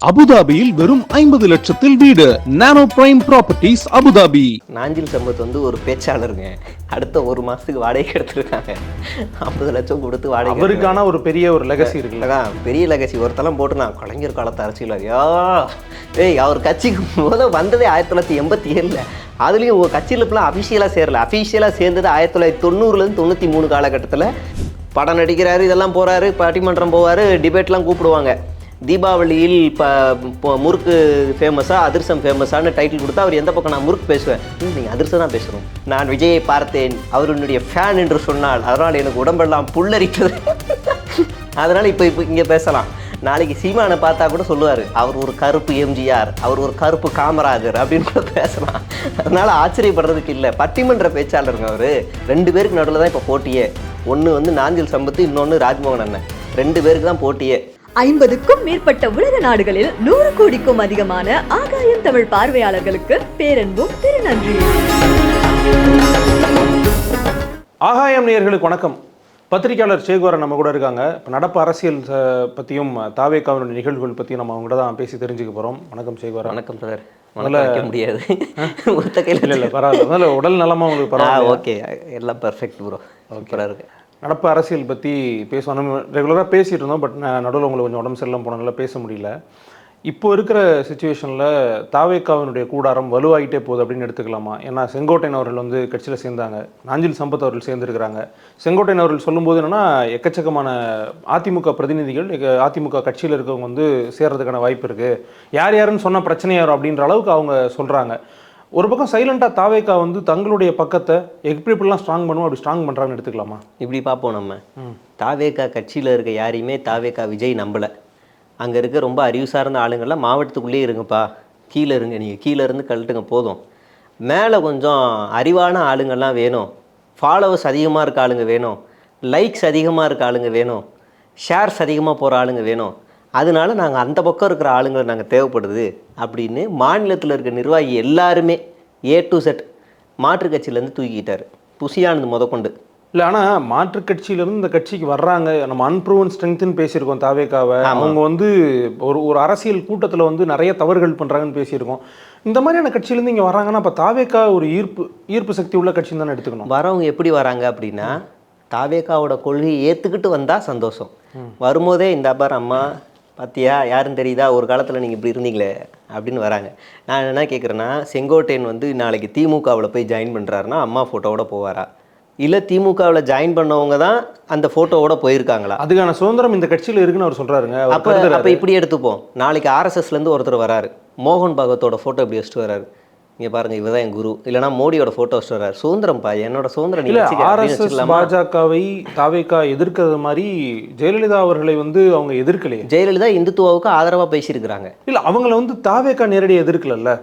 அபுதாபியில் வெறும் 50 லட்சத்தில் வீடு. Nano prime properties Abu Dhabi. Nanjil Sampath வந்து ஒரு பேச்சாளருங்க. அடுத்த ஒரு மாசத்துக்கு வாடகை எடுத்துருக்காங்க. 50 லட்சம் கொடுத்து வாடகை. அவருக்கான ஒரு பெரிய ஒரு லெகசி இருக்குல்ல, பெரிய லெகசி. ஒருத்தலாம் போட்டு நான் கலைஞர் காலத்து அரசியல்வாதியா அவர் கட்சிக்கு வந்ததே 1987. அதுலேயும் உங்கள் கட்சியில் இப்பெல்லாம் அஃபிஷியலாக சேரல. அஃபிஷியலாக சேர்ந்தது 1990 93 காலகட்டத்தில். படம் நடிக்கிறாரு, இதெல்லாம் போகிறாரு, பட்டிமன்றம் போவார், டிபேட்லாம் கூப்பிடுவாங்க. தீபாவளியில் முறுக்கு ஃபேமஸாக அதிர்சம் ஃபேமஸான்னு டைட்டில் கொடுத்தா அவர் எந்த பக்கம் நான் முறுக்கு பேசுவேன், நீங்கள் அதிர்சம் தான் பேசுகிறோம். நான் விஜயை பார்த்தேன், அவருடைய ஃபேன் என்று சொன்னால் அதனால் எனக்கு உடம்பெல்லாம் புல்லரிக்கிறது. அதனால் இப்போ இங்கே பேசலாம். நாளைக்கு சீமானை பார்த்தா கூட சொல்லுவார், அவர் ஒரு கருப்பு எம்ஜிஆர், அவர் ஒரு கருப்பு காமராஜர் அப்படின்னு கூட பேசலாம். அதனால் ஆச்சரியப்படுறதுக்கு இல்லை. பட்டிமன்ற பேச்சாளருங்க அவர். 2 பேருக்கு நடுவில் தான் இப்போ போட்டியே. ஒன்று வந்து நாஞ்சில் சம்பத்து, இன்னொன்று ராஜ்மோகன் அண்ணன். 2 பேருக்கு தான் போட்டியே. 50க்கும் மேற்பட்ட உலக நாடுகளில் 100 கோடிக்கும் அதிகமான ஆகாயம் தமிழ் பார்வையாளர்களுக்கு பேரன்பும் திருநன்றியும். ஆகாயம் நேயர்களுக்கு வணக்கம். பத்திரிகையாளர் சேகுவரன் நம்ம கூட இருக்காங்க. இப்போ நடப்பு அரசியல் பற்றியும் தாவேக்காவினுடைய நிகழ்வுகள் பற்றியும் நம்ம அவங்க தான் பேசி தெரிஞ்சுக்க போகிறோம். வணக்கம் சேகுவரன். வணக்கம் சார். வைக்க முடியாது, ஒருத்த கையில் இல்லை பரவாயில்ல. அதனால உடல் நலமாக உங்களுக்கு பரவாயில்ல? ஓகே, எல்லாம் பர்ஃபெக்ட் ப்ரோ. சூப்பராக இருக்கு. நடப்பு அரசியல் பற்றி பேசுவோம். நம்ம ரெகுலராக பேசிகிட்டு இருந்தோம், பட் நடுவில் உங்களுக்கு கொஞ்சம் உடம்பு சரியில்லாமல் போனதுனால பேச முடியல. இப்போ இருக்கிற சுச்சுவேஷனில் தாவேக்காவினுடைய கூடாரம் வலுவாகிட்டே போகுது அப்படின்னு எடுத்துக்கலாமா? ஏன்னா செங்கோட்டையன் அவர்கள் வந்து கட்சியில் சேர்ந்தாங்க, நாஞ்சில் சம்பத் அவர்கள் சேர்ந்துருக்கிறாங்க. செங்கோட்டையன் அவர்கள் சொல்லும்போது என்னென்னா, எக்கச்சக்கமான அதிமுக பிரதிநிதிகள் அதிமுக கட்சியில் இருக்கவங்க வந்து சேர்றதுக்கான வாய்ப்பு இருக்குது, யார் யாருன்னு சொன்னால் பிரச்சனையாரும் அப்படின்ற அளவுக்கு அவங்க சொல்கிறாங்க. ஒரு பக்கம் சைலண்டாக தாவேக்கா வந்து தங்களுடைய பக்கத்தை எப்படிலாம் ஸ்ட்ராங் பண்ணுவோம், அப்படி ஸ்ட்ராங் பண்ணுறாங்கன்னு எடுத்துக்கலாமா? இப்படி பார்ப்போம். நம்ம தாவேக்கா கட்சியில் இருக்க யாரையுமே தாவேக்கா விஜய் நம்பலை. அங்கே இருக்க ரொம்ப அறிவு சார்ந்த ஆளுங்கள்லாம் மாவட்டத்துக்குள்ளேயே இருங்கப்பா, கீழே இருங்க, நீங்கள் கீழே இருந்து கழட்டுங்க போதும், மேலே கொஞ்சம் அறிவான ஆளுங்கள்லாம் வேணும், ஃபாலோவர்ஸ் அதிகமாக இருக்க ஆளுங்க வேணும், லைக்ஸ் அதிகமாக இருக்க ஆளுங்க வேணும், ஷேர்ஸ் அதிகமாக போகிற ஆளுங்க வேணும், அதனால நாங்கள் அந்த பக்கம் இருக்கிற ஆளுங்களை நாங்கள் தேவைப்படுது அப்படின்னு மாநிலத்தில் இருக்க நிர்வாகி எல்லாருமே A to Z மாற்றுக் கட்சியிலேருந்து தூக்கிட்டார். புசியானது முதற்கொண்டு. இல்லை, ஆனால் மாற்றுக் கட்சியிலேருந்து இந்த கட்சிக்கு வர்றாங்க. நம்ம அன்ப்ரூவன் ஸ்ட்ரென்த்துன்னு பேசியிருக்கோம் தாவேக்காவை. அவங்க வந்து ஒரு அரசியல் கூட்டத்தில் வந்து நிறைய தவறுகள் பண்ணுறாங்கன்னு பேசியிருக்கோம். இந்த மாதிரியான கட்சியிலேருந்து இங்கே வராங்கன்னா அப்போ தாவேக்கா ஒரு ஈர்ப்பு சக்தி உள்ள கட்சின்னு தானே எடுத்துக்கணும். வரவங்க எப்படி வராங்க அப்படின்னா, தாவேக்காவோட கொள்கையை ஏற்றுக்கிட்டு வந்தால் சந்தோஷம். வரும்போதே இந்த பார் அம்மா பார்த்தியா, யாருன்னு தெரியுதா, ஒரு காலத்தில் நீங்கள் இப்படி இருந்தீங்களே அப்படின்னு வராங்க. நான் என்ன கேட்குறேன்னா, செங்கோட்டையன் வந்து நாளைக்கு திமுகவில் போய் ஜாயின் பண்ணுறாருன்னா அம்மா ஃபோட்டோவோட போவாரா, இல்லை திமுகவில் ஜாயின் பண்ணவங்க தான் அந்த ஃபோட்டோவோட போயிருக்காங்களா? அதுக்கான சுதந்திரம் இந்த கட்சியில் இருக்குன்னு அவர் சொல்கிறாருங்க. அப்போ இப்படி எடுத்துப்போம். நாளைக்கு RSSலேருந்து ஒருத்தர் வராரு, மோகன் பகவத்தோட ஃபோட்டோ இப்படி வச்சுட்டு வராரு, இங்கே பாருங்கள் இவர் தான் என் குரு, இல்லைனா மோடியோட ஃபோட்டோ வச்சுட்டு வர்றாரு. சுதந்திரம்ப்பா, என்னோட சுதந்திரம். இல்லை, RSS பாஜகவை தாவேக்கா எதிர்க்கிறது மாதிரி ஜெயலலிதா அவர்களை வந்து அவங்க எதிர்க்கலையே. ஜெயலலிதா இந்துத்துவாவுக்கு ஆதரவாக பேசியிருக்கிறாங்க. இல்லை, அவங்கள வந்து தாவேக்கா நேரடியாக எதிர்க்கல.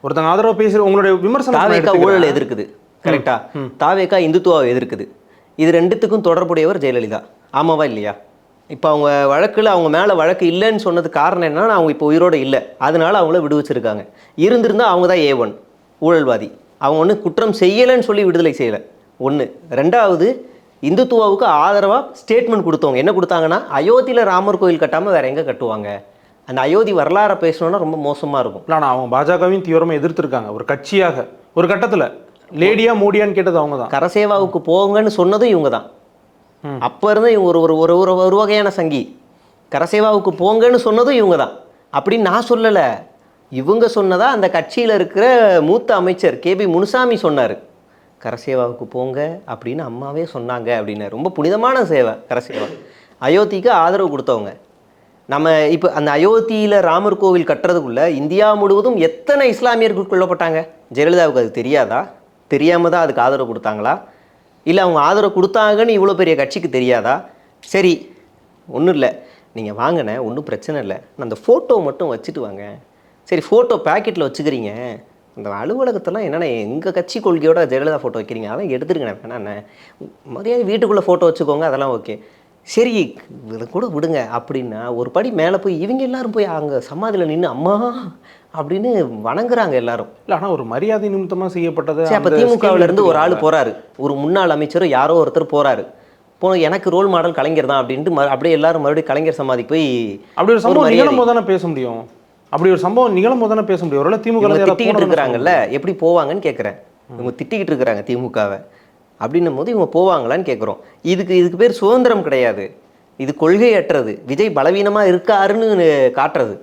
ஒருத்தங்க ஆதரவாக பேசுகிற உங்களுடைய விமர்சனம், தாவேக்கா ஊழல் எதிர்க்குது, கரெக்டா? தாவேக்கா இந்துத்துவாவை எதிர்க்குது. இது ரெண்டுத்துக்கும் தொடர்புடையவர் ஜெயலலிதா, ஆமாவா இல்லையா? இப்போ அவங்க வழக்கில் அவங்க மேலே வழக்கு இல்லைன்னு சொன்னது காரணம் என்னன்னா, அவங்க இப்போ உயிரோடு இல்லை, அதனால அவங்கள விடுவிச்சிருக்காங்க. இருந்திருந்தால் அவங்க தான் A1 ஊழல்வாதி. அவங்க ஒன்று குற்றம் செய்யலைன்னு சொல்லி விடுதலை செய்யலை. ஒன்று. ரெண்டாவது, இந்துத்துவாவுக்கு ஆதரவாக ஸ்டேட்மெண்ட் கொடுத்தவங்க என்ன கொடுத்தாங்கன்னா, அயோத்தியில் ராமர் கோயில் கட்டாமல் வேறு எங்கே கட்டுவாங்க, அந்த அயோத்தி வரலாறை பேசணுன்னா ரொம்ப மோசமாக இருக்கும். இல்லை, ஆனால் அவங்க பாஜகவையும் தீவிரமாக எதிர்த்துருக்காங்க ஒரு கட்சியாக. ஒரு கட்டத்தில் லேடியா மோடியான்னு கேட்டது அவங்க தான். கரசேவாவுக்கு போங்கன்னு சொன்னதும் இவங்க தான். அப்போ இருந்து இவங்க ஒரு வகையான சங்கி. கரசேவாவுக்கு போங்கன்னு சொன்னதும் இவங்க தான் அப்படின்னு நான் சொல்லலை, இவங்க சொன்னதா அந்த கட்சியில் இருக்கிற மூத்த அமைச்சர் KB முனுசாமி சொன்னார். கரசேவாவுக்கு போங்க அப்படின்னு அம்மாவே சொன்னாங்க அப்படின்னு. ரொம்ப புனிதமான சேவை கரசேவா. அயோத்திக்கு ஆதரவு கொடுத்தவங்க. நம்ம இப்போ அந்த அயோத்தியில் ராமர் கோவில் கட்டுறதுக்குள்ளே இந்தியா முழுவதும் எத்தனை இஸ்லாமியர்கள் கொல்லப்பட்டாங்க? ஜெயலலிதாவுக்கு அது தெரியாதா? தெரியாமல் தான் அதுக்கு ஆதரவு கொடுத்தாங்களா? இல்லை அவங்க ஆதரவு கொடுத்தாங்கன்னு இவ்வளோ பெரிய கட்சிக்கு தெரியாதா? சரி, ஒன்றும் இல்லை, நீங்கள் வாங்கின ஒன்றும் பிரச்சனை இல்லை, நான் அந்த ஃபோட்டோ மட்டும் வச்சுட்டு வாங்க. சரி, ஃபோட்டோ பேக்கெட்டில் வச்சுக்கிறீங்க, அந்த அலுவலகத்தெல்லாம் என்னென்ன எங்கள் கட்சி கொள்கையோட ஜெயலலிதா ஃபோட்டோ வைக்கிறீங்க, அதெல்லாம் எடுத்துருங்கண்ணே, வேணாண்ணே, மரியாதை வீட்டுக்குள்ளே ஃபோட்டோ வச்சுக்கோங்க, அதெல்லாம் ஓகே, சரி இதை கூட விடுங்க அப்படின்னா, ஒரு படி மேலே போய் இவங்க எல்லாரும் போய் அங்கே சமாதியில் நின்று அம்மா அப்படின்னு வணங்குறாங்க எல்லாரும். இல்லை, ஆனால் ஒரு மரியாதை நிமித்தமாக செய்யப்பட்டது. அப்போ திமுகவிலேருந்து ஒரு ஆள் போகிறாரு, ஒரு முன்னாள் அமைச்சரும் யாரோ ஒருத்தர் போகிறாரு, எனக்கு ரோல் மாடல் கலைஞர் தான் அப்படின்ட்டு அப்படியே எல்லாரும் மறுபடியும் கலைஞர் சமாதிக்கு போய் அப்படி ஒரு சம்பவம் நிகழும் போது தானே பேச முடியும். அப்படி ஒரு சம்பவம் நிகழும் போது தானே பேச முடியும். ஒருவேளை திமுக திட்டிக்கிட்டு இருக்கிறாங்கல்ல, எப்படி போவாங்கன்னு கேட்குறேன். இவங்க திட்டிக்கிட்டு இருக்கிறாங்க திமுகவை அப்படின்னும் போது இவங்க போவாங்களான்னு கேட்குறோம். இதுக்கு பேர் சுதந்திரம் கிடையாது, இது கொள்கையற்றது. விஜய் பலவீனமாக இருக்காருன்னு காட்டுறது.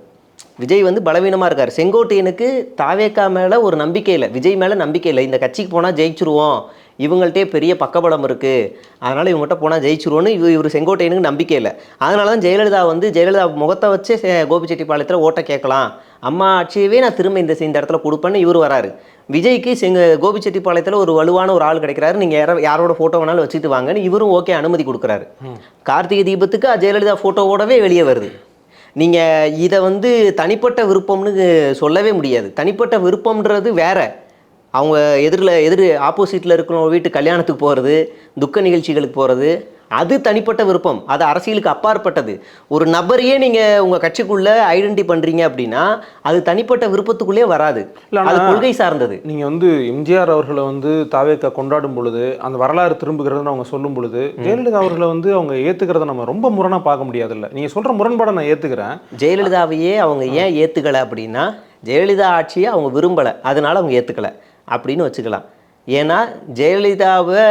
விஜய் வந்து பலவீனமாக இருக்கார். செங்கோட்டையனுக்கு தாவேக்கா மேலே ஒரு நம்பிக்கை இல்லை, விஜய் மேலே நம்பிக்கை இல்லை. இந்த கட்சிக்கு போனால் ஜெயிச்சிருவோம், இவங்கள்ட்டே பெரிய பக்கபலம் இருக்குது, அதனால் இவங்ககிட்ட போனால் ஜெயிச்சிருவோன்னு இவர் செங்கோட்டையனுக்கு நம்பிக்கை இல்லை. அதனால தான் ஜெயலலிதா முகத்தை வச்சு கோபிச்செட்டிப்பாளையத்தில் ஓட்டை கேட்கலாம், அம்மா ஆட்சியவே நான் திரும்ப இந்த இடத்துல கொடுப்பேன்னு இவர் வராரு. விஜய்க்கு கோபிச்செட்டிப்பாளையத்தில் ஒரு வலுவான ஒரு ஆள் கிடைக்கிறாரு, நீங்கள் யாரோட ஃபோட்டோ வேணாலும் வச்சுட்டு வாங்கன்னு இவரும் ஓகே அனுமதி கொடுக்குறாரு. கார்த்திகை தீபத்துக்கு ஜெயலலிதா ஃபோட்டோவோடவே வெளியே வருது. நீங்கள் இதை வந்து தனிப்பட்ட விருப்பம்னு சொல்லவே முடியாது. தனிப்பட்ட விருப்பம்ன்றது வேற. அவங்க ஆப்போசிட்டில் இருக்கிற வீட்டு கல்யாணத்துக்கு போகிறது, துக்க நிகழ்ச்சிகளுக்கு போகிறது, அது தனிப்பட்ட விருப்பம், அது அரசியலுக்கு அப்பாற்பட்டது. ஒரு நபரையே நீங்கள் உங்கள் கட்சிக்குள்ளே ஐடென்டி பண்ணுறீங்க அப்படின்னா அது தனிப்பட்ட விருப்பத்துக்குள்ளேயே வராது, அது கொள்கை சார்ந்தது. நீங்கள் வந்து எம்ஜிஆர் அவர்களை வந்து தாவேக்கா கொண்டாடும் பொழுது அந்த வரலாறு திரும்புகிறதுன்னு அவங்க சொல்லும் பொழுது ஜெயலலிதா அவர்களை வந்து அவங்க ஏற்றுக்கிறத நம்ம ரொம்ப முரணாக பார்க்க முடியாதுல்ல. நீங்கள் சொல்கிற முரண்பாடை நான் ஏற்றுக்கிறேன். ஜெயலலிதாவையே அவங்க ஏன் ஏற்றுக்கலை அப்படின்னா, ஜெயலலிதா ஆட்சியை அவங்க விரும்பலை, அதனால அவங்க ஏற்றுக்கலை அப்படின்னு வச்சுக்கலாம். ஏன்னா ஜெயலலிதாவை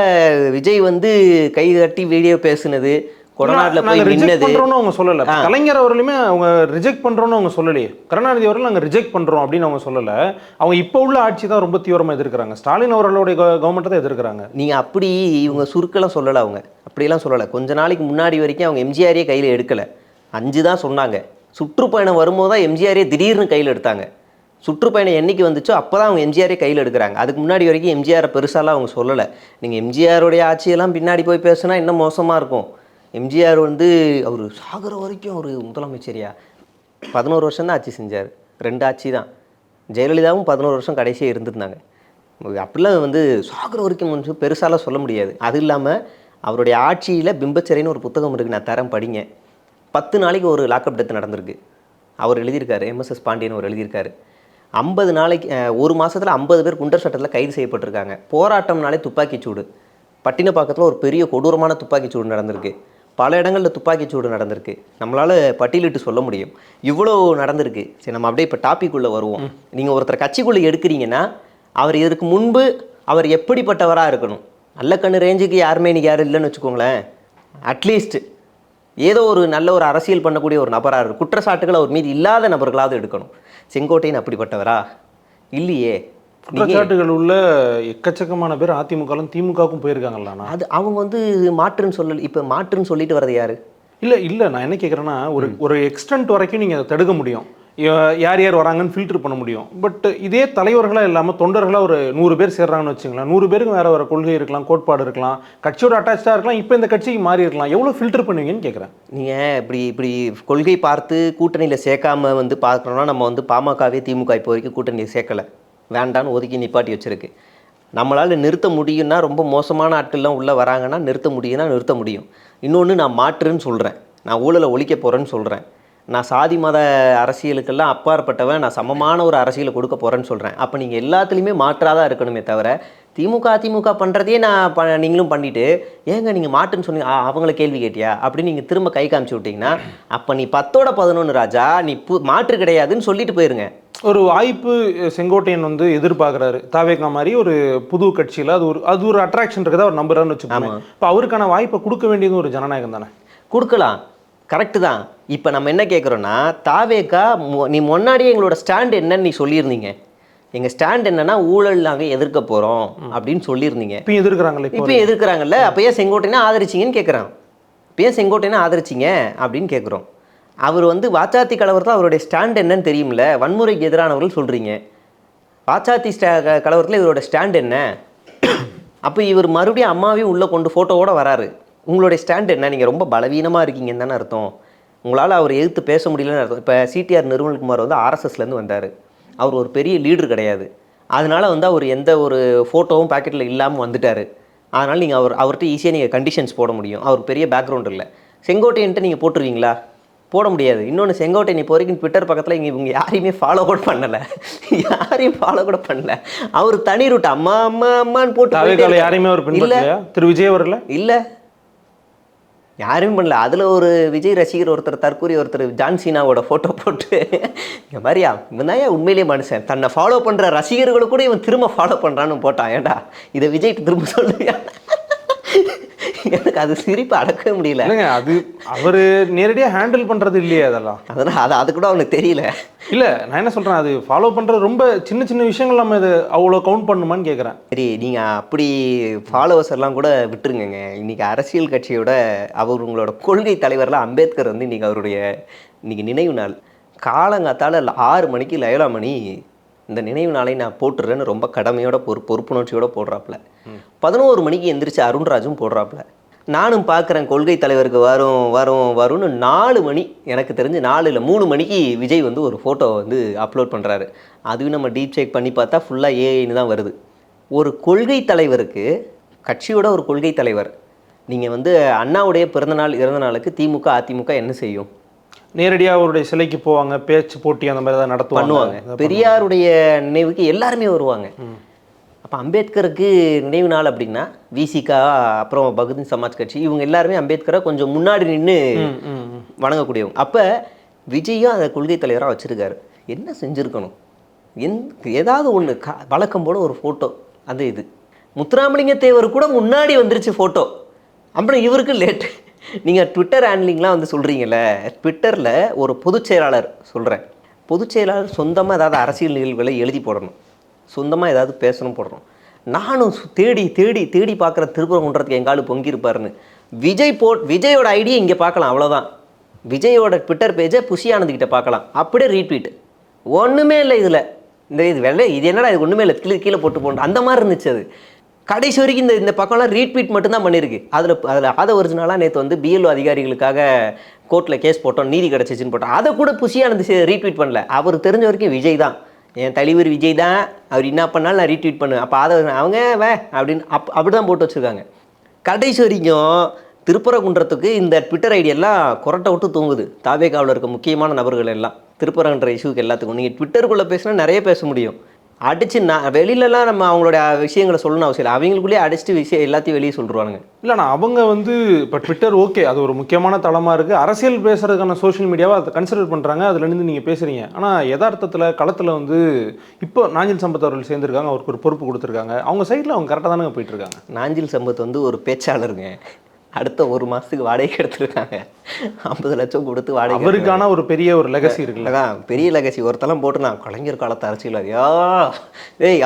விஜய் வந்து கை கட்டி வீடியோ பேசுனது, கொடநாட்டில் போய் நின்னது அவங்க சொல்லலை. கலைஞர் அவர்களுமே அவங்க ரிஜெக்ட் பண்ணுறோன்னு அவங்க சொல்லலையே. கருணாநிதி அவர்கள் நாங்கள் ரிஜெக்ட் பண்ணுறோம் அப்படின்னு அவங்க சொல்லலை. அவங்க இப்போ உள்ள ஆட்சி தான் ரொம்ப தீவிரமாக எதிர்க்கிறாங்க. ஸ்டாலின் அவர்களுடைய கவர்மெண்ட்டை தான் எதிர்க்கிறாங்க. நீங்கள் அப்படி இவங்க சுருக்கெல்லாம் சொல்லலை, அவங்க அப்படியெல்லாம் சொல்லலை. கொஞ்ச நாளைக்கு முன்னாடி வரைக்கும் அவங்க எம்ஜிஆரே கையில் எடுக்கலை, 5 தான் சொன்னாங்க. சுற்றுப்பயணம் வரும்போது தான் எம்ஜிஆரே திடீர்னு கையில் எடுத்தாங்க. சுற்றுப்பயணம் என்னைக்கு வந்துச்சோ அப்போ தான் அவங்க எம்ஜிஆரே கையில் எடுக்கிறாங்க. அதுக்கு முன்னாடி வரைக்கும் எம்ஜிஆரை பெருசாலாம் அவங்க சொல்லலை. நீங்கள் எம்ஜிஆருடைய ஆட்சியெல்லாம் பின்னாடி போய் பேசுனா இன்னும் மோசமாக இருக்கும். எம்ஜிஆர் வந்து அவர் சாகிற வரைக்கும் ஒரு முதலமைச்சரியா 11 வருஷம் தான் ஆட்சி செஞ்சார், 2 ஆட்சி தான். ஜெயலலிதாவும் 11 வருஷம் கடைசியாக இருந்திருந்தாங்க. அப்படிலாம் வந்து சாகிற வரைக்கும் கொஞ்சம் பெருசாலாம் சொல்ல முடியாது. அது இல்லாமல் அவருடைய ஆட்சியில் பிம்பச்சரைன்னு ஒரு புத்தகம் இருக்குது, நான் தரேன் படிங்க. 10 நாளைக்கு ஒரு லாக்அப் டெத் நடந்திருக்கு. அவர் எழுதியிருக்காரு, MSS பாண்டியன் அவர் எழுதியிருக்காரு. 50 நாளைக்கு ஒரு மாதத்தில் 50 பேர் குண்டர் சட்டத்தில் கைது செய்யப்பட்டிருக்காங்க. போராட்டம்னாலே துப்பாக்கிச்சூடு. பட்டினப்பாக்கத்தில் ஒரு பெரிய கொடூரமான துப்பாக்கிச்சூடு நடந்திருக்கு. பல இடங்களில் துப்பாக்கிச்சூடு நடந்திருக்கு. நம்மளால் பட்டியலிட்டு சொல்ல முடியும், இவ்வளோ நடந்திருக்கு. சரி, நம்ம அப்படியே இப்போ டாபிக்குள்ளே வருவோம். நீங்கள் ஒருத்தர் கட்சிக்குள்ளே எடுக்கிறீங்கன்னா அவர் இதற்கு முன்பு அவர் எப்படிப்பட்டவராக இருக்கணும்? நல்ல கண்ணு ரேஞ்சுக்கு யாருமே இன்றைக்கி யாரும் இல்லைன்னு வச்சுக்கோங்களேன். அட்லீஸ்ட் ஏதோ ஒரு நல்ல ஒரு அரசியல் பண்ணக்கூடிய ஒரு நபராக இருக்கும். குற்றச்சாட்டுகள் அவர் மீது இல்லாத நபர்களாவது எடுக்கணும். செங்கோட்டையன் அப்படிப்பட்டவரா? இல்லையே. குற்றச்சாட்டுகள் உள்ள எக்கச்சக்கமான பேர் அதிமுகவும் திமுகவுக்கும் போயிருக்காங்கல்ல. அது அவங்க வந்து மாற்றுன்னு சொல்லல. இப்போ மாற்றுன்னு சொல்லிட்டு வரது யாரு? இல்லை நான் என்ன கேட்குறேன்னா, ஒரு எக்ஸ்டென்ட் வரைக்கும் நீங்கள் அதை தடுக்க முடியும், யார் யார் வராங்கன்னு ஃபில்டர் பண்ண முடியும். பட் இதே தலைவர்களாக இல்லாமல் தொண்டர்களாக ஒரு 100 பேர் சேர்றாங்கன்னு வச்சுங்களேன். 100 பேருக்கு வேறு கொள்கை இருக்கலாம், கோட்பாடு இருக்கலாம், கட்சியோட அட்டாச்சாக இருக்கலாம், இப்போ இந்த கட்சிக்கு மாறி இருக்கலாம். எவ்வளோ ஃபில்டர் பண்ணுவீங்கன்னு கேட்குறேன். நீங்கள் இப்படி கொள்கை பார்த்து கூட்டணியில் சேர்க்காம வந்து பார்க்குறோன்னா, நம்ம வந்து பாமகவே திமுக இப்போ வரைக்கும் கூட்டணியில் சேர்க்கலை, வேண்டான்னு ஒதுக்கி நிப்பாட்டி வச்சுருக்கு. நம்மளால் நிறுத்த முடியும்னா, ரொம்ப மோசமான ஆட்கள்லாம் உள்ளே வராங்கன்னா நிறுத்த முடியும்னா நிறுத்த முடியும். இன்னொன்று, நான் மாற்றுன்னு சொல்கிறேன், நான் ஊழலை ஒழிக்க போகிறேன்னு சொல்கிறேன், நான் சாதி மத அரசியலுக்கெல்லாம் அப்பாற்பட்டவன், நான் சமமான ஒரு அரசியலை கொடுக்க போகிறேன்னு சொல்கிறேன். அப்போ நீங்கள் எல்லாத்துலேயுமே மாற்றாதான் இருக்கணுமே தவிர, திமுக பண்ணுறதையே நீங்களும் பண்ணிவிட்டு ஏங்க நீங்கள் மாட்டுன்னு சொன்னீங்க, அவங்கள கேள்வி கேட்டியா அப்படின்னு நீங்கள் திரும்ப கை காமிச்சு விட்டிங்கன்னா, அப்போ நீ 10ஓட 11 ராஜா, நீ மாற்று கிடையாதுன்னு சொல்லிட்டு போயிருங்க. ஒரு வாய்ப்பு செங்கோட்டையன் வந்து எதிர்பார்க்குறாரு, தாவேக்கா மாதிரி ஒரு புது கட்சியில் அது ஒரு அட்ராக்ஷன் இருக்குதா அவர் நம்புறான்னு வச்சுக்கோங்க. இப்போ அவருக்கான வாய்ப்பை கொடுக்க வேண்டியது ஒரு ஜனநாயகம் தானே. கொடுக்கலாம், கரெக்டு தான். இப்போ நம்ம என்ன கேட்குறோன்னா, தாவேக்கா நீ முன்னாடியே எங்களோட ஸ்டாண்ட் என்னன்னு நீ சொல்லியிருந்தீங்க. எங்கள் ஸ்டாண்ட் என்னன்னா ஊழல் நாங்கள் எதிர்க்க போகிறோம் அப்படின்னு சொல்லியிருந்தீங்க. இப்போ எதிர்க்கிறாங்கல்ல, அப்போ ஏன் செங்கோட்டையனை ஆதரிச்சிங்கன்னு கேட்குறான். இப்போ ஏன் செங்கோட்டையனை ஆதரிச்சிங்க அப்படின்னு கேட்குறோம். அவர் வந்து வாச்சாத்தி கலவரத்தில் அவருடைய ஸ்டாண்ட் என்னன்னு தெரியுமில்ல, வன்முறைக்கு எதிரானவர்கள் சொல்கிறீங்க. வாச்சாத்தி கலவரத்தில் இவரோட ஸ்டாண்ட் என்ன? அப்போ இவர் மறுபடியும் அம்மாவையும் உள்ளே கொண்டு ஃபோட்டோவோட வராரு. உங்களுடைய ஸ்டாண்ட் என்ன? நீங்கள் ரொம்ப பலவீனமாக இருக்கீங்கன்னு தானே அர்த்தம். உங்களால் அவர் எதிர்த்து பேச முடியலன்னு அர்த்தம். இப்போ சிடிஆர் நிர்மல்குமார் வந்து RSSலேருந்து வந்தார். அவர் ஒரு பெரிய லீடர் கிடையாது. அதனால் வந்து அவர் எந்த ஒரு ஃபோட்டோவும் பாக்கெட்டில் இல்லாமல் வந்துட்டார். அதனால் நீங்கள் அவர்கிட்ட ஈஸியாக நீங்கள் கண்டிஷன்ஸ் போட முடியும். அவருக்கு பெரிய பேக்ரவுண்ட் இல்லை. செங்கோட்டையன்ட்டு நீங்கள் போட்டுருவீங்களா? போட முடியாது. இன்னொன்று, செங்கோட்டையன் இப்போ வரைக்கும் ட்விட்டர் பக்கத்தில் இவங்க யாரையுமே ஃபாலோ கூட பண்ணலை, அவர் தனி ரூட் அம்மா அம்மா அம்மான்னு போட்டு யாரையுமே அவர் இல்லை. திரு விஜய் அவர்கள் இல்லை. யாருமே பண்ணல. அதில் ஒரு விஜய் ரசிகர் ஒருத்தர் தற்கூரி ஒருத்தர் ஜான்சீனாவோட ஃபோட்டோ போட்டு இந்த மாதிரியா இவன் தான் உண்மையிலேயே மனுஷன், தன்னை ஃபாலோ பண்ணுற ரசிகர்களை கூட இவன் திரும்ப ஃபாலோ பண்ணுறான்னு போட்டான். ஏன்டா இதை விஜய் திரும்ப சொல்லுவியா? எனக்கு அது சிரிப்பு அடக்கவே முடியல. அது அவர் நேரடியாக ஹேண்டில் பண்ணுறது இல்லையே அதெல்லாம். அதனால் அது கூட அவனுக்கு தெரியல. இல்லை நான் என்ன சொல்கிறேன், அது ஃபாலோ பண்ணுறது ரொம்ப சின்ன சின்ன விஷயங்கள் நம்ம இது அவ்வளோ கவுண்ட் பண்ணுமான்னு கேட்குறேன். சரி, நீங்கள் அப்படி ஃபாலோவர்ஸ் எல்லாம் கூட விட்டுருங்க. இன்றைக்கி அரசியல் கட்சியோட அவங்களோட கொள்கை தலைவரில் அம்பேத்கர் வந்து இன்றைக்கி அவருடைய இன்றைக்கி நினைவு நாள். காலங்காத்தால் 6 மணிக்கு லயோலா மணி இந்த நினைவு நாளை நான் போட்டுறேன்னு ரொம்ப கடமையோட பொறுப்புணர்ச்சியோட போடுறாப்புல. 11 மணிக்கு எந்திரிச்சு அருண்ராஜும் போடுறாப்புல. நானும் பார்க்குறேன் கொள்கை தலைவருக்கு வரும்னு 4 மணி, எனக்கு தெரிஞ்சு 4 இல்லை 3 மணிக்கு விஜய் வந்து ஒரு ஃபோட்டோ வந்து அப்லோட் பண்ணுறாரு. அதுவும் நம்ம டீப் செக் பண்ணி பார்த்தா ஃபுல்லாக ஏஐன்னு தான் வருது. ஒரு கொள்கை தலைவருக்கு, கட்சியோட ஒரு கொள்கை தலைவர், நீங்கள் வந்து அண்ணாவுடைய பிறந்தநாள் இறந்த நாளுக்கு திமுக அதிமுக என்ன செய்யும்? நேரடியாக அவருடைய சிலைக்கு போவாங்க, பேச்சு போட்டி அந்த மாதிரி தான் பண்ணுவாங்க. பெரியாருடைய நினைவுக்கு எல்லாருமே வருவாங்க. அப்போ அம்பேத்கருக்கு நினைவு நாள் அப்படின்னா விசிகா, அப்புறம் பகுஜன் சமாஜ் கட்சி, இவங்க எல்லாருமே அம்பேத்கரை கொஞ்சம் முன்னாடி நின்று வணங்கக்கூடியவங்க. அப்போ விஜயும் அந்த கொள்கை தலைவராக வச்சுருக்காரு. என்ன செஞ்சுருக்கணும்? ஏதாவது ஒன்று வழக்கம் போல் ஒரு ஃபோட்டோ. அந்த இது முத்துராமலிங்க தேவர் கூட முன்னாடி வந்துருச்சு ஃபோட்டோ, அப்புறம் இவருக்கு லேட்டு. நீங்கள் ட்விட்டர் ஹேண்ட்லிங்லாம் வந்து சொல்கிறீங்களே, ட்விட்டரில் ஒரு பொதுச் செயலாளர் சொல்கிறேன், பொதுச் செயலாளர் சொந்தமாக ஏதாவது அரசியல் நிகழ்வுகளை எழுதி போடணும், சொந்தமாக ஏதாவது பேசணும் போடுறோம். நானும் தேடி தேடி தேடி பார்க்குற திருப்பரங்குன்றத்துக்கு எங்காலும் பொங்கியிருப்பாருன்னு. விஜயோட ஐடியை இங்கே பார்க்கலாம், அவ்வளோதான். விஜயோட ட்விட்டர் பேஜை புஷி ஆனந்த்கிட்ட பார்க்கலாம், அப்படியே ரீட்வீட். ஒன்றுமே இல்லை இதில். இது என்னடா இது ஒன்றுமே இல்லை, கீழே போட்டு போன்ற அந்த மாதிரி இருந்துச்சு. அது கடைசி வரைக்கும் இந்த பக்கம்லாம் ரீட்வீட் மட்டும்தான் பண்ணியிருக்கு. அதில் ஆத ஒரிஜினலாக நேற்று வந்து பிஎல்ஓ அதிகாரிகளுக்காக கோர்ட்டில் கேஸ் போட்டோம், நீதி கிடச்சிச்சின்னு போட்டோம். அதை கூட புஷி ஆனந்த் ரீட்வீட் பண்ணல. அவர் தெரிஞ்ச வரைக்கும் விஜய் தான், என் தலைவர் விஜய் தான், அவர் என்ன பண்ணாலும் நான் ரீட்வீட் பண்ணுவேன். அப்போ அதை அவங்க அப்படின்னு அப்படி தான் போட்டு வச்சுருக்காங்க. கடைசி வரைக்கும் திருப்பரங்குன்றத்துக்கு இந்த ட்விட்டர் ஐடியெல்லாம் கொரட்டை விட்டு தூங்குது. தாவேகாவில் இருக்க முக்கியமான நபர்கள் எல்லாம் திருப்பரங்குன்ற இஷ்யூக்கு எல்லாத்துக்கும் நீங்கள் ட்விட்டருக்குள்ளே பேசினா நிறைய பேச முடியும். அடித்து வெளியிலலாம் நம்ம அவங்களோட விஷயங்களை சொல்லணும் அவசியம் இல்லை, அவங்களுக்குள்ளேயே அடிச்சுட்டு விஷயம் எல்லாத்தையும் வெளியே சொல்லிடுவானுங்க. இல்லைண்ணா அவங்க வந்து இப்போ ட்விட்டர் ஓகே, அது ஒரு முக்கியமான தளமாக இருக்குது, அரசியல் பேசுறதுக்கான சோஷியல் மீடியாவை அதை கன்சிடர் பண்ணுறாங்க, அதுலேருந்து நீங்கள் பேசுகிறீங்க. ஆனால் யதார்த்தத்தில் களத்தில் வந்து இப்போ நாஞ்சில் சம்பத் அவர்கள் சேர்ந்துருக்காங்க, அவருக்கு ஒரு பொறுப்பு கொடுத்துருக்காங்க, அவங்க சைடில் அவங்க கரெக்டாக தானே போயிட்டுருக்காங்க. நாஞ்சில் சம்பத் வந்து ஒரு பேச்சாளருங்க, அடுத்த 1 மாதத்துக்கு வாடகை எடுத்துருக்காங்க, 50 லட்சம் கொடுத்து வாடகை. அவருக்கான ஒரு பெரிய ஒரு லெகசி இருக்குல்ல, பெரிய லெகசி. ஒருத்தெல்லாம் போட்டு நான் கலைஞர் காலத்து அரசியல்வாதியா,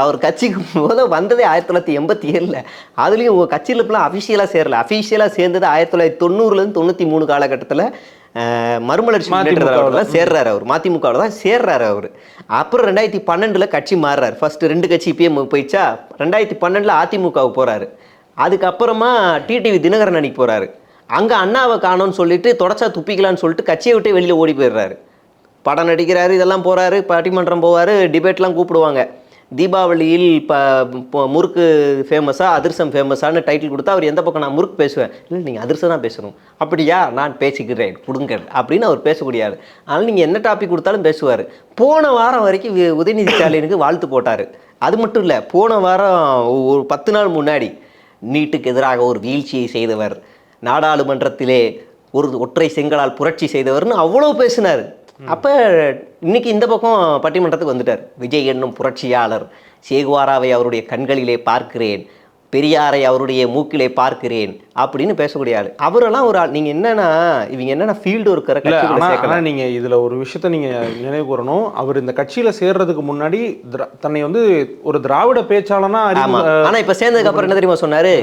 அவர் கட்சிக்கு வந்ததே 1987. அதுலேயும் உங்கள் கட்சியில் இப்பெல்லாம் அஃபிஷியலாக சேரல. அஃபிஷியலாக சேர்ந்தது 1990லேருந்து 93 காலகட்டத்தில் மறுமலர்ச்சி சேர்றாரு. அவர் மதிமுகவில் தான் சேர்றாரு அவர். அப்புறம் 2012 கட்சி மாறுறாரு. ஃபர்ஸ்ட் 2 கட்சி இப்பயே போயிடுச்சா, 2012 அதிமுகவுக்கு போகிறாரு. அதுக்கப்புறமா டிடிவி தினகரன் அன்னைக்கு போகிறாரு. அங்கே அண்ணாவை காணோன்னு சொல்லிட்டு தொடச்சா துப்பிக்கலான்னு சொல்லிட்டு கட்சியை விட்டு வெளியில் ஓடி போயிடுறாரு. படம் நடிக்கிறாரு, இதெல்லாம் போகிறாரு, பட்டிமன்றம் போவார், டிபேட்லாம் கூப்பிடுவாங்க. தீபாவளியில் முறுக்கு ஃபேமஸாக அதிர்சம் ஃபேமஸான்னு டைட்டில் கொடுத்தா அவர் எந்த பக்கம் நான் முறுக்கு பேசுவேன், இல்லை நீங்கள் அதிர்சம் தான் பேசணும், அப்படியா நான் பேசிக்கிறேன் கொடுங்க அப்படின்னு அவர் பேசக்கூடியாரு. அதனால் நீங்கள் என்ன டாபிக் கொடுத்தாலும் பேசுவார். போன வாரம் வரைக்கும் உதயநிதி ஸ்டாலினுக்கு வாழ்த்து போட்டார். அது மட்டும் இல்லை, போன வாரம் ஒரு 10 நாள் முன்னாடி நீட்டுக்கு எதிராக ஒரு வீழ்ச்சியை செய்தவர், நாடாளுமன்றத்திலே ஒரு ஒற்றை செங்கலால் புரட்சி செய்தவர்னு அவ்வளோ பேசினார். அப்போ இன்னைக்கு இந்த பக்கம் பட்டிமன்றத்துக்கு வந்துட்டார். விஜய் என்னும் புரட்சியாளர், சேகுவாராவை அவருடைய கண்களிலே பார்க்கிறேன், பெரியாரை அவருடைய மூக்கிலே பார்க்கிறேன் அப்படின்னு பேசக்கூடிய ஆள். அவரெல்லாம் ஒரு ஆள். நீங்கள் இவங்க என்னன்னா ஃபீல்டு ஒர்க்கரை ஆனால் நீங்கள் இதில் ஒரு விஷயத்த நீங்கள் நினைவு கூறணும். அவர் இந்த கட்சியில் சேர்றதுக்கு முன்னாடி தன்னை வந்து ஒரு திராவிட பேச்சாளனா. ஆனால் இப்போ சேர்ந்ததுக்கு அப்புறம் என்ன தெரியுமா சொன்னார்,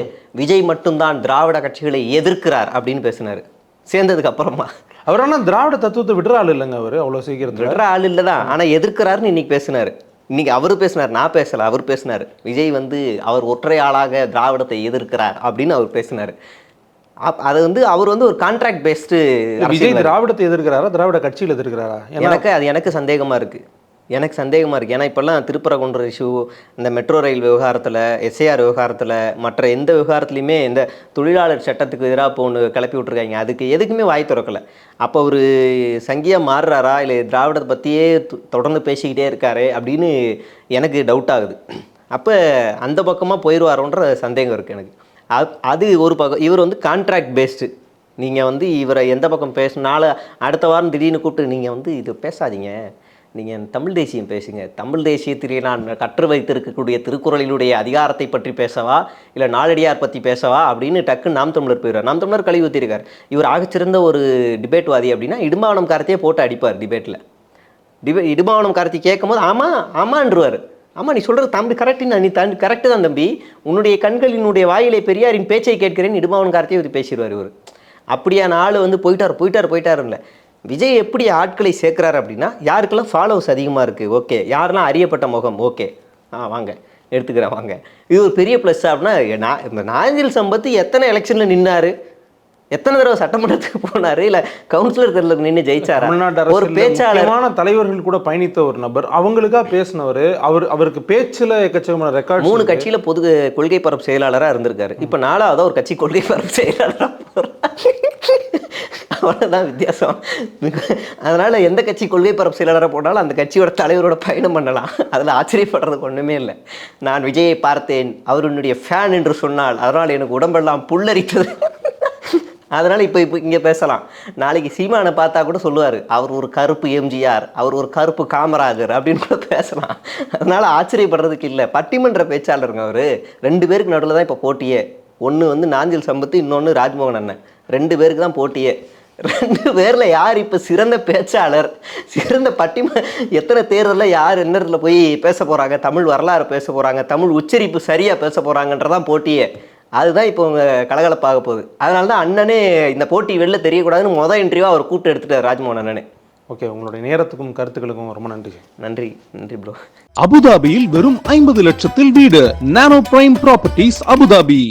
விஜய் மட்டும்தான் திராவிட கட்சிகளை எதிர்க்கிறார் அப்படின்னு பேசினார். சேர்ந்ததுக்கு அப்புறமா அவர் ஆனால் திராவிட தத்துவத்தை விடுற ஆள் இல்லைங்க, அவர் அவ்வளோ சீக்கிரம் விடுற ஆள் இல்லை தான். ஆனால் எதிர்க்கிறாருன்னு இன்னைக்கு பேசினார். இன்னைக்கு அவர் பேசினார், நான் பேசலை, அவர் பேசினார். விஜய் வந்து அவர் ஒற்றை ஆளாக திராவிடத்தை எதிர்க்கிறார் அப்படின்னு அவர் பேசினார். அது வந்து அவர் வந்து ஒரு கான்ட்ராக்ட் பேஸ்டு. விஜய் திராவிடத்தை எதிர்க்கிறாரா, திராவிட கட்சியில் எதிர்க்கிறாரா? எனக்கு சந்தேகமாக இருக்குது. ஏன்னா இப்போல்லாம் திருப்பரங்குன்ற இஷ்யூ, இந்த மெட்ரோ ரயில் விவகாரத்தில், எஸ்ஐஆர் விவகாரத்தில், மற்ற எந்த விவகாரத்துலையுமே இந்த தொழிலாளர் சட்டத்துக்கு எதிராக இப்போ ஒன்று கிளப்பி விட்ருக்காங்க. அதுக்கு எதுக்குமே வாய் திறக்கலை. அப்போ ஒரு சங்கியாக மாறுறாரா, இல்லை திராவிடத்தை பற்றியே தொடர்ந்து பேசிக்கிட்டே இருக்காரு அப்படின்னு எனக்கு டவுட் ஆகுது. அப்போ அந்த பக்கமாக போயிடுவாரோன்ற சந்தேகம் இருக்குது எனக்கு. அது ஒரு பக்கம். இவர் வந்து கான்ட்ராக்ட் பேஸ்டு, நீங்கள் வந்து இவரை எந்த பக்கம் பேசினாலும் அடுத்த வாரம் திடீர்னு கூப்பிட்டு நீங்கள் வந்து இது பேசாதீங்க, நீங்கள் தமிழ் தேசியம் பேசுங்க, தமிழ் தேசியத்திலே நான் கற்று வைத்திருக்கக்கூடிய திருக்குறளினுடைய அதிகாரத்தை பற்றி பேசவா இல்லை நாலடியார் பற்றி பேசவா அப்படின்னு டக்கு நாம் தமிழர் போயிடுவார். நாம் தமிழர் கழுவி ஊற்றிருக்கார். இவர் ஆகச்சிறந்த ஒரு டிபேட்வாதி அப்படின்னா இடும்பாவனம் கார்த்தியை போட்டு அடிப்பார் டிபேட்டில். இடும்பாவனம் கார்த்தி கேட்கும் போது ஆமான்றுவார். ஆமாம் நீ சொல்கிறது தம்பி கரெக்டு, நீ கரெக்டு தான் தம்பி, உன்னுடைய கண்களினுடைய வாயிலை பெரியாரின் பேச்சை கேட்கிறேன் இடும்பாவனம் கார்த்தியை பற்றி பேசிடுவார் இவர். அப்படியான ஆள் வந்து போயிட்டாருல்ல. விஜய் எப்படி ஆட்களை சேர்க்குறாரு அப்படின்னா யாருக்கெல்லாம் ஃபாலோவர்ஸ் அதிகமாக இருக்குது, ஓகே, யாரெல்லாம் அறியப்பட்ட முகம், ஓகே, வாங்க எடுத்துக்கிறேன் வாங்க. இது ஒரு பெரிய ப்ளஸ். அப்படின்னா நாஞ்சில் சம்பத் எத்தனை எலெக்ஷனில் நின்னார், எத்தனை தடவை சட்டமன்றத்துக்கு போனார், இல்லை கவுன்சிலர் தேர்தலுக்கு நின்று ஜெயிச்சாரா? ஒரு பேச்சாளர் தலைவர்கள் கூட பயணித்த ஒரு நபர், அவங்களுக்காக பேசினவர், அவருக்கு பேச்சில் எக்கச்சக்கமான ரெக்கார்ட். 3 கட்சியில் பொது கொள்கை பரப்பு செயலாளராக இருந்திருக்காரு. இப்போ 4வது ஒரு கட்சி கொள்கை பரப்பு செயலாளராக போகிறார். அவ்வளோதான் வித்தியாசம். அதனால் எந்த கட்சி கொள்கை பரப்பு செயலாளராக போனாலும் அந்த கட்சியோட தலைவரோட பயணம் பண்ணலாம். அதில் ஆச்சரியப்படுறதுக்கு ஒன்றுமே இல்லை. நான் விஜயை பார்த்தேன், அவருடைய ஃபேன் என்று சொன்னால் அதனால் எனக்கு உடம்பெல்லாம் புல்லரித்தது. அதனால் இப்போ இங்கே பேசலாம். நாளைக்கு சீமானை பார்த்தா கூட சொல்லுவார் அவர் ஒரு கருப்பு எம்ஜிஆர், அவர் ஒரு கருப்பு காமராஜர் அப்படின்னு கூட பேசலாம். அதனால் ஆச்சரியப்படுறதுக்கு இல்லை. பட்டிமன்ற பேச்சாளருங்க அவர். 2 பேருக்கு நடுவில் தான் இப்போ போட்டியே. ஒன்று வந்து நாஞ்சில் சம்பத்து, இன்னொன்று ராஜ்மோகன் அண்ணன். 2 பேருக்கு தான் போட்டியே. 2 பேரில் யார் இப்போ சிறந்த பேச்சாளர், சிறந்த எத்தனை தேர்தலில் யார் என்னத்தில் போய் பேச போகிறாங்க, தமிழ் வரலாறு பேச போகிறாங்க, தமிழ் உச்சரிப்பு சரியாக பேச போகிறாங்கன்றதான் போட்டியே. அதுதான் இப்போ உங்க கலகலப்பாக போகுது. அதனால தான் அண்ணனே இந்த போட்டி வெளில தெரியக்கூடாதுன்னு மொதல் இன்டர்வியூவாக அவர் கூப்பிட்டு எடுத்துட்டார் ராஜ்மோகன் அண்ணனே. ஓகே, உங்களுடைய நேரத்துக்கும் கருத்துக்களுக்கும் ரொம்ப நன்றி. நன்றி ப்ரோ. அபுதாபியில் வெறும் 50 லட்சத்தில் வீடு. Nano prime properties Abu Dhabi.